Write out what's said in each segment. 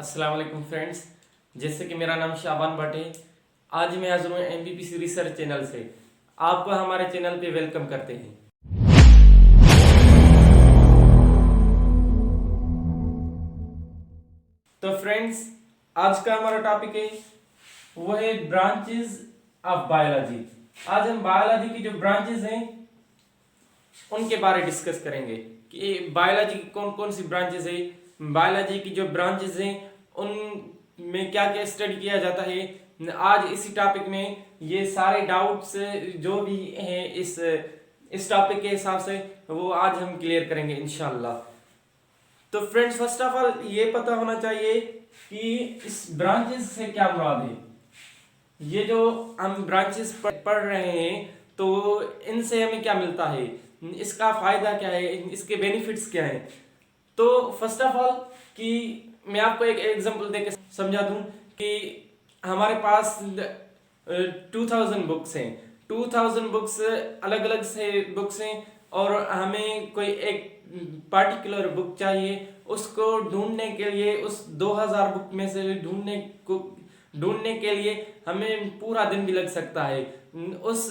अस्सलाम वालेकुम फ्रेंड्स। जैसे कि मेरा नाम शाबान भट्ट है। आज मैं हाजिर हूँ MBPC रिसर्च चैनल से। आपको हमारे चैनल पे वेलकम करते हैं। तो फ्रेंड्स, आज का हमारा टॉपिक है वो है ब्रांचेस ऑफ बायोलॉजी। आज हम बायोलॉजी की जो ब्रांचेस हैं उनके बारे डिस्कस करेंगे कि बायोलॉजी की कौन कौन सी ब्रांचेस है, बायोलॉजी की जो ब्रांचेस हैं उनमें क्या क्या स्टडी किया जाता है। आज इसी टॉपिक में ये सारे डाउट्स जो भी हैं इस टॉपिक के हिसाब से वो आज हम क्लियर करेंगे इंशाल्लाह। तो फ्रेंड्स, फर्स्ट ऑफ ऑल ये पता होना चाहिए कि इस ब्रांचेस से क्या मुराद है। ये जो हम ब्रांचेस पढ़ रहे हैं तो इनसे हमें क्या मिलता है, इसका फायदा क्या है, इसके बेनिफिट्स क्या हैं। तो फर्स्ट ऑफ ऑल कि मैं आपको एक एग्जांपल देकर समझा दूं कि हमारे पास 2000 बुक्स हैं। 2000 बुक्स अलग अलग से बुक्स हैं और हमें कोई एक पार्टिकुलर बुक चाहिए। उसको ढूंढने के लिए, उस 2000 बुक में से ढूंढने के लिए हमें पूरा दिन भी लग सकता है। उस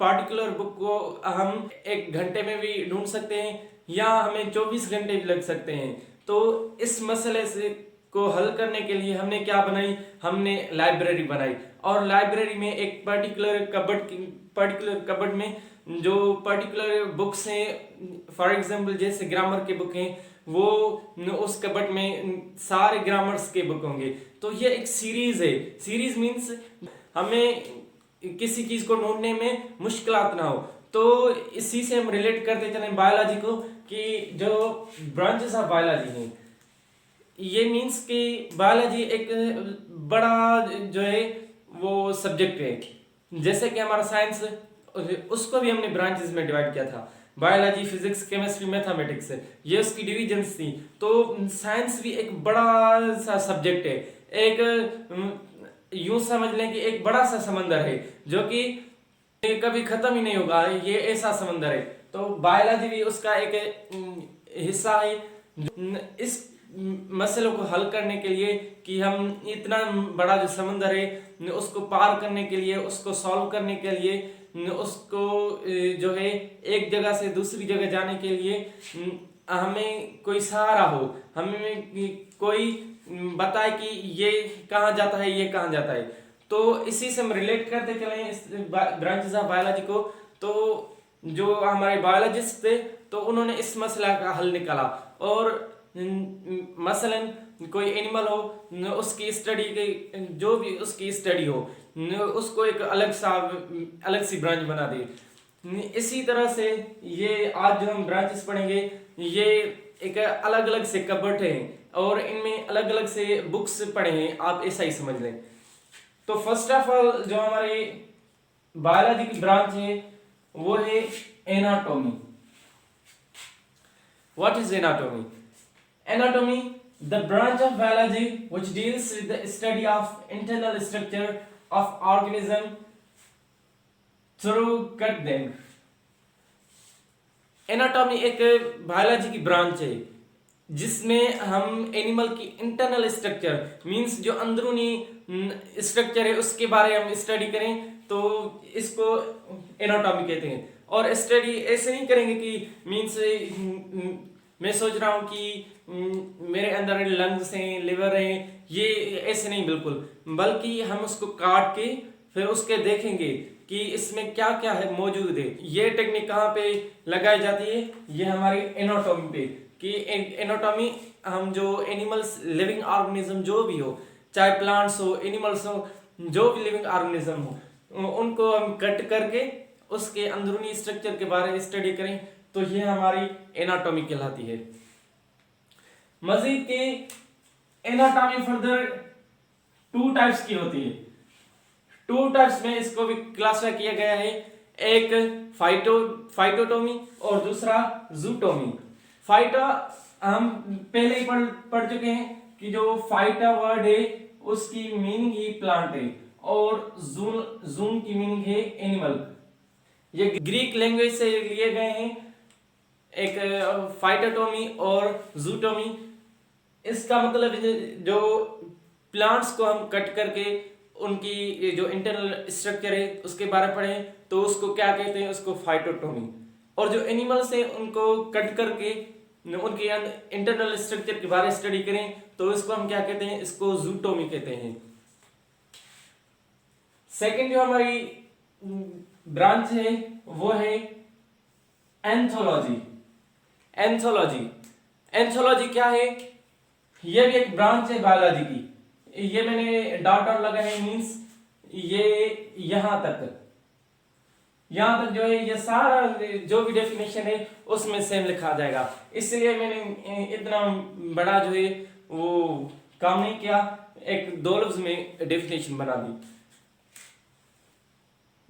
पार्टिकुलर बुक को हम 1 घंटे में भी ढूंढ सकते हैं या हमें 24 घंटे भी लग सकते हैं। तो इस मसले से को हल करने के लिए हमने क्या बनाई, हमने लाइब्रेरी बनाई। और लाइब्रेरी में एक पर्टिकुलर कबर्ड में जो पर्टिकुलर बुक्स हैं, फॉर एग्जांपल जैसे ग्रामर के बुक हैं, वो उस कबर्ड में सारे ग्रामर्स के बुक होंगे। तो ये एक सीरीज है। सीरीज मीन्स हमें किसी चीज को ढूंढने में मुश्किलात ना हो। तो इसी से हम रिलेट करते चले बायोलॉजी को कि जो ब्रांचेस ऑफ बायोलॉजी हैं, ये मीन्स कि बायोलॉजी एक बड़ा जो है वो सब्जेक्ट है। जैसे कि हमारा साइंस, उसको भी हमने ब्रांचेस में डिवाइड किया था। बायोलॉजी, फिजिक्स, केमिस्ट्री, मैथमेटिक्स, ये उसकी डिविजन्स थी। तो साइंस भी एक बड़ा सा सब्जेक्ट है। एक यूं समझ लें कि एक बड़ा सा समंदर है जो कि कभी खत्म ही नहीं होगा। ये ऐसा समंदर है। तो बायोलॉजी भी उसका एक हिस्सा है। इस मसलों को हल करने के लिए कि हम इतना बड़ा जो समंदर है उसको पार करने के लिए, उसको सॉल्व करने के लिए, उसको जो है एक जगह से दूसरी जगह जाने के लिए हमें कोई सहारा हो, हमें कोई बताए कि ये कहाँ जाता है, ये कहाँ जाता है। तो इसी से हम रिलेट करते चले इस ब्रांचेस ऑफ बायोलॉजी को। तो जो हमारे बायोलॉजिस्ट थे तो उन्होंने इस मसला का हल निकाला। और मसलन कोई एनिमल हो, उसकी स्टडी की जो भी उसकी स्टडी हो, उसको एक अलग सी ब्रांच बना दे। इसी तरह से ये आज जो हम ब्रांचेस पढ़ेंगे ये एक अलग अलग से कबर्ड है और इनमें अलग अलग से बुक्स पढ़े हैं, आप ऐसा ही समझ लें। तो फर्स्ट ऑफ ऑल जो हमारी बायोलॉजी की ब्रांच है वो है anatomy. What is anatomy? Anatomy, the branch of biology which deals with the study of internal structure of organism through cut them. Anatomy एक बायोलॉजी की ब्रांच है जिसमें हम एनिमल की इंटरनल स्ट्रक्चर मींस जो अंदरूनी स्ट्रक्चर है उसके बारे में हम स्टडी करें तो इसको एनाटॉमी कहते हैं। और स्टडी ऐसे नहीं करेंगे कि मींस मैं सोच रहा हूं कि मेरे अंदर लंग्स हैं, लिवर हैं, ये ऐसे नहीं बिल्कुल, बल्कि हम उसको काट के फिर उसके देखेंगे कि इसमें क्या क्या है मौजूद है। ये टेक्निक कहाँ पे लगाई जाती है? ये हमारी एनाटॉमी पे। कि एनाटॉमी हम जो एनिमल्स, लिविंग ऑर्गेनिज्म जो भी हो, चाहे प्लांट्स हो, एनिमल्स हो, जो भी लिविंग ऑर्गेनिज्म हो, उनको हम कट करके उसके अंदरूनी स्ट्रक्चर के बारे में स्टडी करें तो ये हमारी एनाटॉमी कहलाती है। मजीद के एनाटॉमी फर्दर 2 टाइप्स की होती है। 2 टाइप्स में इसको भी क्लासिफाई किया गया है। एक फाइटोटोमी और दूसरा जूटोमी। फाइटो हम पहले ही पढ़ चुके हैं कि जो फाइटा वर्ड है उसकी मीनिंग ही प्लांट है और जून की मीनिंग है एनिमल। ये ग्रीक लैंग्वेज से लिए गए हैं, एक फाइटोटोमी और जूटोमी। इसका मतलब जो प्लांट्स को हम कट करके उनकी जो इंटरनल स्ट्रक्चर है उसके बारे में पढ़ें तो उसको क्या कहते हैं, उसको फाइटोटॉमी। और जो एनिमल्स हैं उनको कट करके उनके इंटरनल स्ट्रक्चर के बारे में स्टडी करें तो इसको हम क्या कहते हैं, इसको जूटोमी कहते हैं। सेकंड जो हमारी ब्रांच है वो है एंथोलॉजी। एंथोलॉजी एंथोलॉजी क्या है, ये भी एक ब्रांच है बायोलॉजी की। ये मैंने डॉट डॉट लगा है, मींस ये यहां तक जो है ये सारा जो भी डेफिनेशन है उसमें सेम लिखा जाएगा, इसलिए मैंने इतना बड़ा जो है वो काम नहीं किया, एक दो लफ्ज में डेफिनेशन बना दी।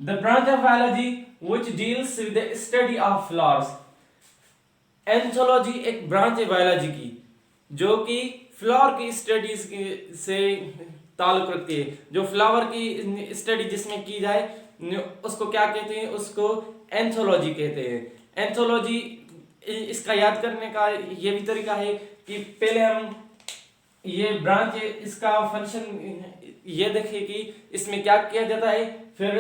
The branch of biology which deals with the study of flowers. Anthology एक ब्रांच है बायोलॉजी की जो कि फ्लावर की स्टडीज से ताल्लुक रखती है। जो फ्लावर की स्टडी जिसमें की जाए उसको क्या कहते हैं, उसको एंथोलॉजी कहते हैं। एंथोलॉजी इसका याद करने का ये भी तरीका है कि पहले हम ये ब्रांच है इसका फंक्शन ये देखें कि इसमें क्या किया जाता है, फिर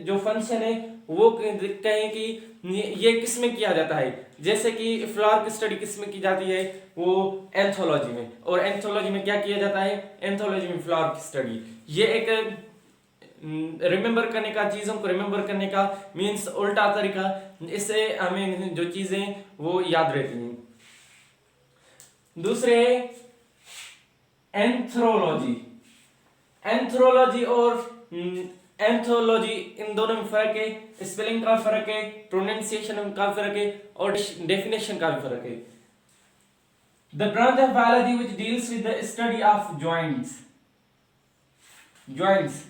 जो फंक्शन है वो कहें कि ये किस में किया जाता है। जैसे कि फ्लावर की स्टडी किस में की जाती है, वो एंथोलॉजी में। और एंथोलॉजी में क्या किया जाता है, एंथोलॉजी में फ्लावर की स्टडी। ये एक रिमेंबर करने का, चीजों को रिमेंबर करने का मीन्स उल्टा तरीका, इससे हमें जो चीजें वो याद रहती हैं। दूसरे एंथ्रोलॉजी। एंथ्रोलॉजी और एंथोलॉजी इन दोनों में फर्क है, स्पेलिंग का फर्क है, प्रोनाउंसिएशन का फर्क है और डेफिनेशन का भी फर्क है। The branch of biology which deals with the study of joints. Joints,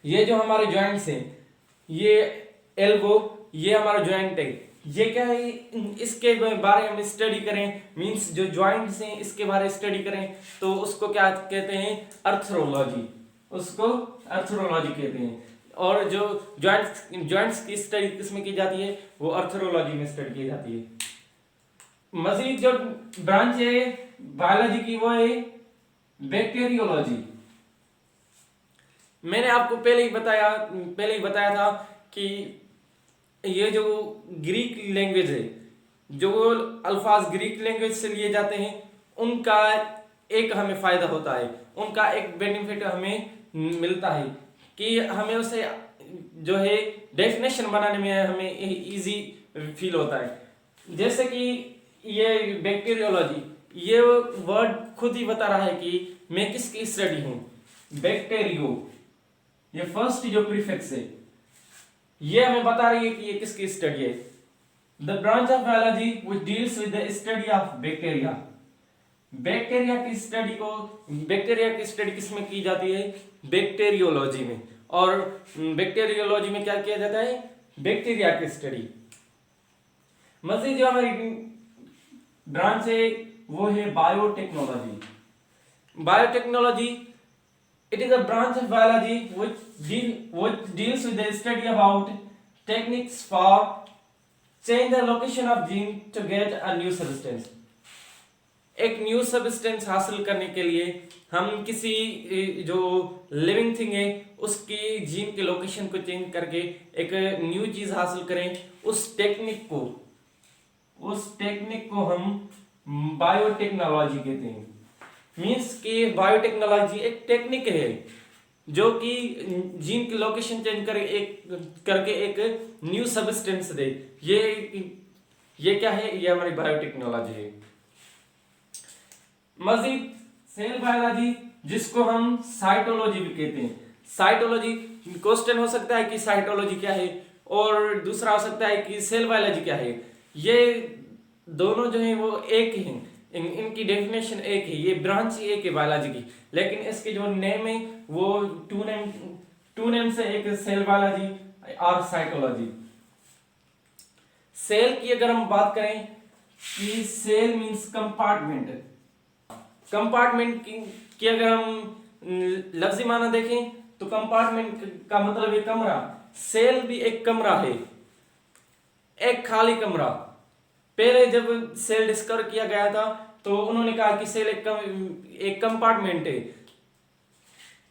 ये जो हमारे जॉइंट्स हैं, ये एल्बो, ये हमारा जॉइंट है। ये क्या है, इसके बारे में स्टडी करें, मींस जो जॉइंट्स हैं इसके बारे में स्टडी करें तो उसको क्या कहते हैं, अर्थरोलॉजी। उसको अर्थरोलॉजी कहते हैं। और जो जॉइंट्स की स्टडी किसमें की जाती है, वो अर्थरोलॉजी में स्टडी की जाती है। मजीद जो ब्रांच है बायोलॉजी की वो है बैक्टीरियोलॉजी। मैंने आपको पहले ही बताया था कि ये जो ग्रीक लैंग्वेज है, जो अल्फाज ग्रीक लैंग्वेज से लिए जाते हैं, उनका एक हमें फायदा होता है, उनका एक बेनिफिट हमें मिलता है कि हमें उसे जो है डेफिनेशन बनाने में हमें इजी फील होता है। जैसे कि ये बैक्टीरियोलॉजी, ये वर्ड खुद ही बता रहा है कि मैं किसकी स्टडी हूं, बैक्टीरियो। ये फर्स्ट जो प्रीफिक्स है ये हमें बता रही है कि ये किसकी स्टडी है। The branch of biology which deals with the study of bacteria. Bacteria की स्टडी किसमें की जाती है, बैक्टीरियोलॉजी में। और बैक्टीरियोलॉजी में क्या किया जाता है, बैक्टीरिया की स्टडी। मजीद जो हमारी ब्रांच है वो है biotechnology. Biotechnology, it is a branch of biology which deals with the study about techniques for change the location of gene to get a new substance। एक न्यू सब्सटेंस हासिल करने के लिए हम किसी जो लिविंग थिंग है उसकी जीन के लोकेशन को चेंज करके एक न्यू चीज हासिल करें, उस टेक्निक को हम बायोटेक्नोलॉजी कहते हैं। मीन्स कि बायोटेक्नोलॉजी एक टेक्निक है जो कि जीन की लोकेशन चेंज करके एक न्यू सब्सटेंस दे। ये क्या है, ये हमारी बायोटेक्नोलॉजी है। मजीद सेल बायोलॉजी, जिसको हम साइटोलॉजी भी कहते हैं। साइटोलॉजी, क्वेश्चन हो सकता है कि साइटोलॉजी क्या है, और दूसरा हो सकता है कि सेल बायोलॉजी क्या है। ये दोनों जो है वो एक ही हैं, इनकी डेफिनेशन एक है, ये ब्रांच ही एक है बायोलॉजी की, लेकिन इसके जो नेम है वो टू नेम से, एक सेल बायोलॉजी और साइटोलॉजी। सेल की अगर हम बात करें कि सेल मींस कंपार्टमेंट। कंपार्टमेंट की अगर हम लफ्जी माना देखें तो कंपार्टमेंट का मतलब है कमरा। सेल भी एक कमरा है, एक खाली कमरा। पहले जब सेल डिस्कवर किया गया था तो उन्होंने कहा कि सेल एक कंपार्टमेंट है।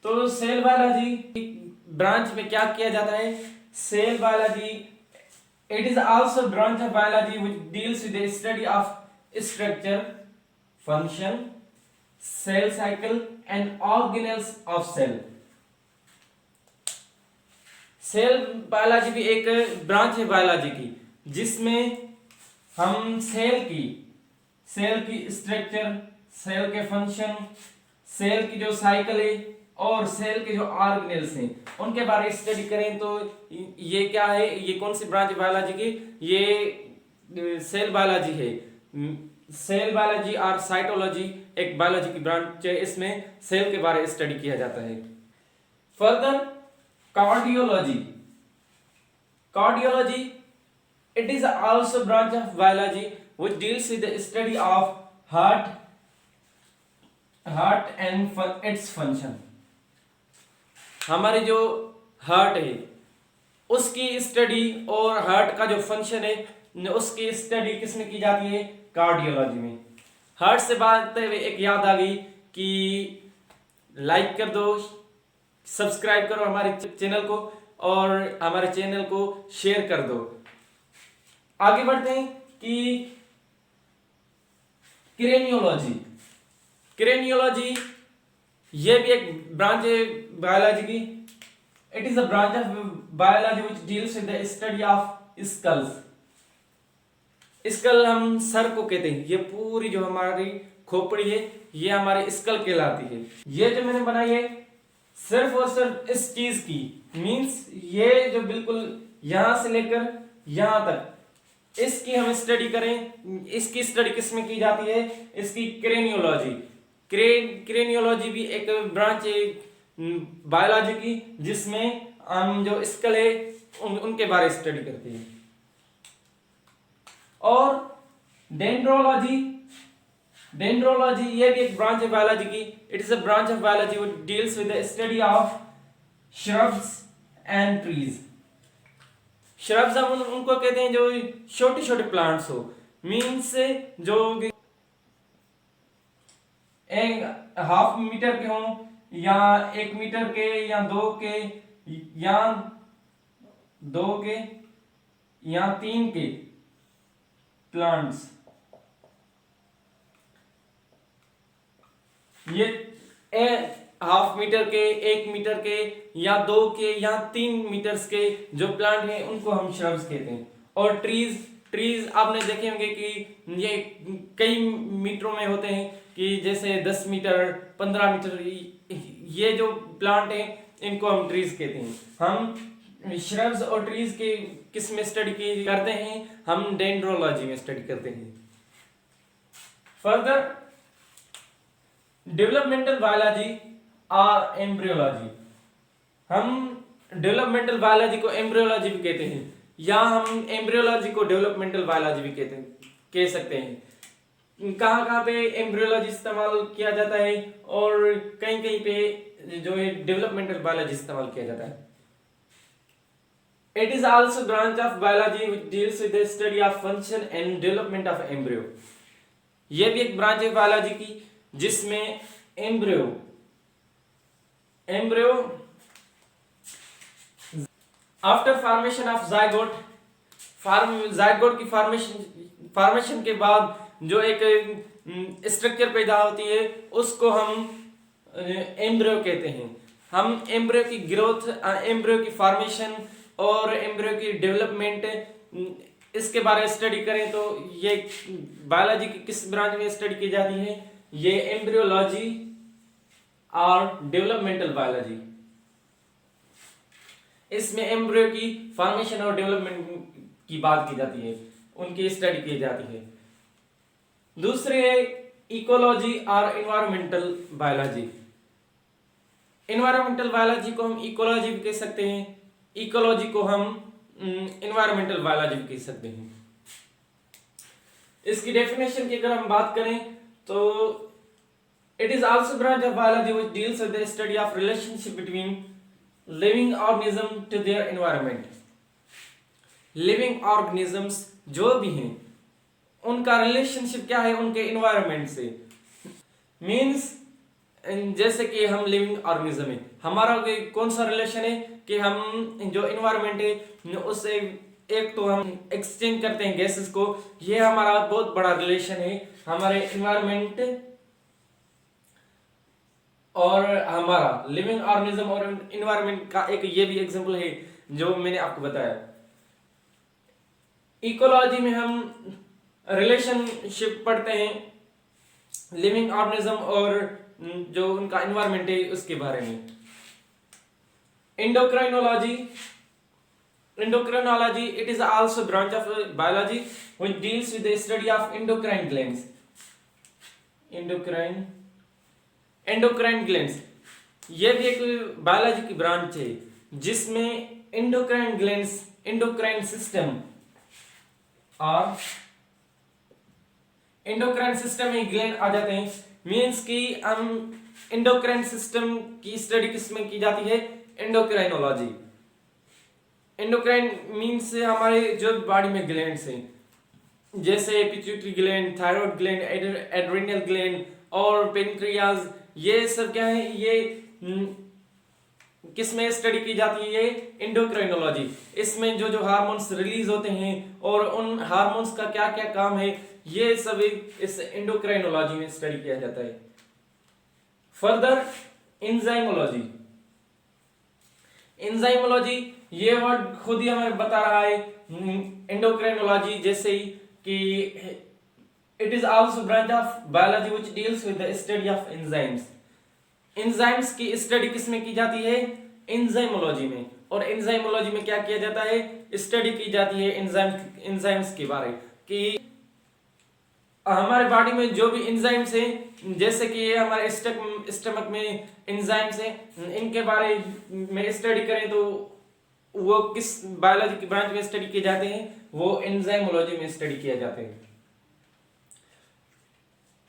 तो सेल बायोलॉजी ब्रांच में क्या किया जाता है? Cell biology it is also branch of biology which deals with the study of structure, function, cell cycle and organelles of cell. Cell biology भी एक ब्रांच है बायोलॉजी की, जिसमें हम सेल की स्ट्रक्चर, सेल के फंक्शन, सेल की जो साइकिल है और सेल के जो ऑर्गेनेल्स हैं उनके बारे में स्टडी करें। तो ये क्या है, ये कौन सी ब्रांच है बायोलॉजी की? ये सेल बायोलॉजी है। सेल बायोलॉजी और साइटोलॉजी एक बायोलॉजी की ब्रांच है, इसमें सेल के बारे में स्टडी किया जाता है। Further cardiology it is also branch of biology which deals with the study of heart and its function। हमारे जो हार्ट है उसकी स्टडी और हार्ट का जो फंक्शन है उसकी स्टडी किसमें की जाती है? कार्डियोलॉजी में। हार्ट से बात एक याद आ गई कि लाइक कर दो, सब्सक्राइब करो हमारे चैनल को और हमारे चैनल को शेयर कर दो। आगे बढ़ते हैं कि क्रेनियोलॉजी ये भी एक ब्रांच है बायोलॉजी की। It is a branch of biology which deals with the study of skulls. Skull हम सर को कहते हैं, ये पूरी जो हमारी खोपड़ी है ये हमारी स्कल कहलाती है। ये जो मैंने बनाई है सिर्फ और सिर्फ इस चीज की, मींस ये जो बिल्कुल यहां से लेकर यहां तक इसकी हम स्टडी करें। इसकी स्टडी किसमें की जाती है? इसकी क्रेनियोलॉजी। क्रेनियोलॉजी भी एक ब्रांच है बायोलॉजी की, जिसमें हम जो स्कल है उनके बारे में स्टडी करते हैं। और डेंड्रोलॉजी ये भी एक ब्रांच है बायोलॉजी की। It is a branch of biology which deals with the study of shrubs and trees. Shrubs हम उनको कहते हैं जो छोटे छोटे प्लांट्स हो, मीन्स जो एक हाफ मीटर के हों या 1 मीटर के या 2 के या 3 के प्लांट्स। ये हाफ मीटर के, 1 मीटर के या 2 के या 3 मीटर्स के जो प्लांट हैं उनको हम श्रब्स कहते हैं। और ट्रीज आपने देखे होंगे कि ये कई मीटरों में होते हैं, कि जैसे 10 मीटर 15 मीटर ये जो प्लांट हैं इनको हम ट्रीज कहते हैं। हम श्रब्स और ट्रीज के किस में स्टडी करते हैं? हम डेंड्रोलॉजी में स्टडी करते हैं। फर्दर डेवलपमेंटल बायोलॉजी और एम्ब्रियोलॉजी। हम डेवलपमेंटल बायोलॉजी को एम्ब्रियोलॉजी भी कहते हैं, या हम एम्ब्रियोलॉजी को डेवलपमेंटल बायोलॉजी भी कह सकते हैं। कहाँ पे एम्ब्रियोलॉजी इस्तेमाल किया जाता है और कहीं पे जो है डेवलपमेंटल बायोलॉजी इस्तेमाल किया जाता है। It is also branch of biology which deals with the study of function and development of embryo. यह भी एक ब्रांच है बायोलॉजी की, जिसमें embryo after formation of zygote की फॉर्मेशन के बाद जो एक स्ट्रक्चर पैदा होती है उसको हम एम्ब्रियो कहते हैं। हम एम्ब्रियो की ग्रोथ, एम्ब्रियो की फॉर्मेशन और एम्ब्रियो की डेवलपमेंट इसके बारे में स्टडी करें तो ये बायोलॉजी की किस ब्रांच में स्टडी की जाती है? ये एम्ब्रियोलॉजी और डेवलपमेंटल बायोलॉजी। इसमें एम्ब्रियो की फॉर्मेशन और डेवलपमेंट की बात की जाती है, उनकी स्टडी की जाती है। दूसरे है इकोलॉजी और एनवायरमेंटल बायोलॉजी। एनवायरमेंटल बायोलॉजी को हम इकोलॉजी भी कह सकते हैं, इकोलॉजी को हम एनवायरमेंटल बायोलॉजी भी कह सकते हैं। इसकी डेफिनेशन की अगर हम बात करें तो it is also branch of biology which deals with the study of relationship between living organism to their environment. Living organisms जो भी हैं उनका रिलेशनशिप क्या है उनके इन्वायरमेंट से। मीन्स जैसे कि हम लिविंग ऑर्गेनिज्म है, हमारा कौन सा रिलेशन है कि हम जो इन्वायरमेंट है उससे एक तो हम एक्सचेंज करते हैं गैसेस को, ये हमारा बहुत बड़ा रिलेशन है हमारे इन्वायरमेंट और हमारा लिविंग ऑर्गेनिज्म और इन्वायरमेंट का। एक ये भी एग्जांपल है जो मैंने आपको बताया। इकोलॉजी में हम रिलेशनशिप पढ़ते हैं लिविंग ऑर्गेनिज्म और जो उनका इन्वायरमेंट है उसके बारे में। Endocrinology, it is also a branch of biology which deals with the study of endocrine glands. Endocrine glands, ये भी एक बायोलॉजी की ब्रांच है जिसमें endocrine system और endocrine system में ग्लैंड आ जाते हैं। मीन्स कि हम endocrine system की स्टडी किसमें की जाती है, एंडोक्राइनोलॉजी। एंडोक्राइन मीन्स हमारे जो बॉडी में ग्लैंड्स हैं जैसे pituitary gland, thyroid gland, adrenal gland और पेनक्रियाज, ये सब क्या है, ये किस में स्टडी की जाती है, एंडोक्राइनोलॉजी। इसमें जो हार्मोन्स रिलीज होते हैं और उन हार्मोन्स का क्या क्या काम है, ये सब इस एंडोक्राइनोलॉजी में स्टडी किया जाता है। फर्दर एंजाइमोलॉजी, ये वर्ड खुद ही हमें बता रहा है एंडोक्राइनोलॉजी जैसे ही कि it is also branch of biology which deals with the study of enzymes. Enzymes की स्टडी किसमें की जाती है, एंजाइमोलॉजी में। और एंजाइमोलॉजी में क्या किया जाता है, स्टडी की जाती है एंजाइम्स के बारे कि हमारे बॉडी में जो भी एंजाइम्स हैं, जैसे कि ये हमारे स्टमक में एंजाइम्स हैं, इनके बारे में स्टडी करें तो वो किस बायोलॉजी की ब्रांच में स्टडी किए जाते हैं, वो एंजाइमोलॉजी में स्टडी किए जाते हैं।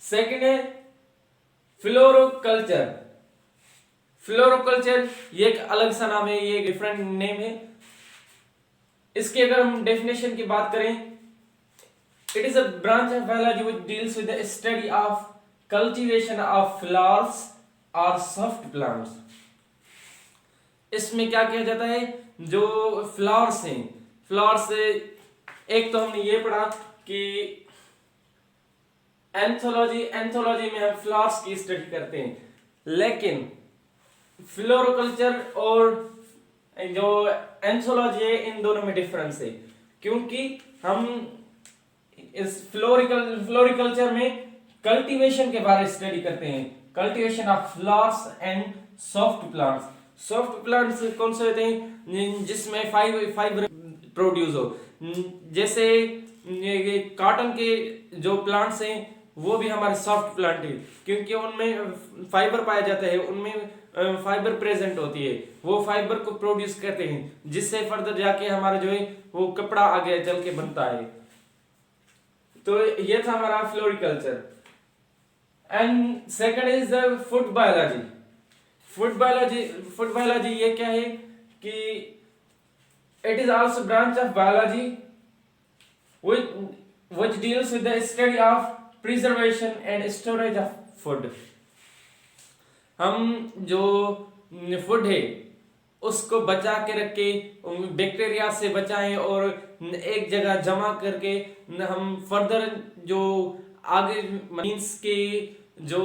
सेकंड है फ्लोरोकल्चर। फ्लोरोकल्चर ये एक अलग सा नाम है, ये डिफरेंट नेम है। इसकी अगर हम डेफिनेशन की बात करें, it is a branch of biology which deals with the study of cultivation of flowers or soft plants। इसमें क्या किया जाता है, जो फ्लावर्स हैं, फ्लावर्स से एक तो हमने ये पढ़ा कि एंथोलॉजी में हम फ्लावर्स की स्टडी करते हैं, लेकिन फ्लोरोकल्चर और जो एंथोलॉजी है इन दोनों में डिफरेंस है, क्योंकि हम इस फ्लोरिकल्चर में कल्टीवेशन के बारे में स्टडी करते हैं, cultivation of flowers and soft plants. Soft plants कौन से होते हैं, जिसमें फाइबर प्रोड्यूस हो, जैसे कॉटन के जो प्लांट्स हैं वो भी हमारे सॉफ्ट प्लांट है, क्योंकि उनमें फाइबर पाया जाता है, उनमें फाइबर प्रेजेंट होती है, वो फाइबर को प्रोड्यूस करते हैं, जिससे फर्दर जाके हमारा जो है वो कपड़ा आगे चल के बनता है। तो ये था हमारा floriculture. And second is the food biology. Food biology ये क्या है कि it is also branch of biology which deals with the study of preservation and storage of food। हम जो फूड है उसको बचा के रखे, बैक्टीरिया से बचाएं और एक जगह जमा करके हम फर्दर जो आगे मीन्स के जो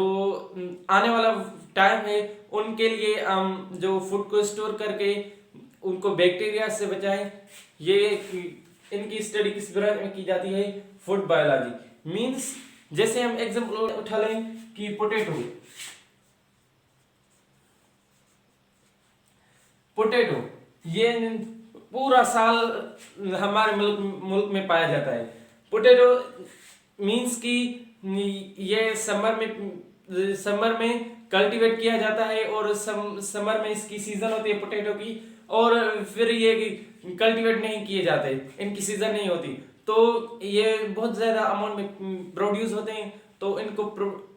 आने वाला टाइम है उनके लिए हम जो फूड को स्टोर करके उनको बैक्टीरिया से बचाएं। ये इनकी स्टडी किस ब्रांच में की जाती है, फूड बायोलॉजी। मीन्स जैसे हम एग्जांपल उठा लें कि पोटैटो ये पूरा साल हमारे मुल्क में पाया जाता है। पोटैटो मीन्स कि ये समर में कल्टीवेट किया जाता है और समर में इसकी सीजन होती है पोटैटो की, और फिर ये कल्टीवेट नहीं किए जाते, इनकी सीजन नहीं होती, तो ये बहुत ज्यादा अमाउंट में प्रोड्यूस होते हैं, तो इनको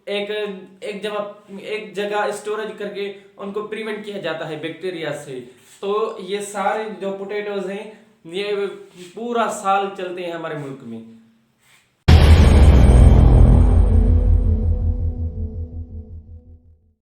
एक जगह स्टोरेज करके उनको प्रिवेंट किया जाता है बैक्टीरिया से। तो ये सारे जो पोटैटोज हैं ये पूरा साल चलते हैं हमारे मुल्क में।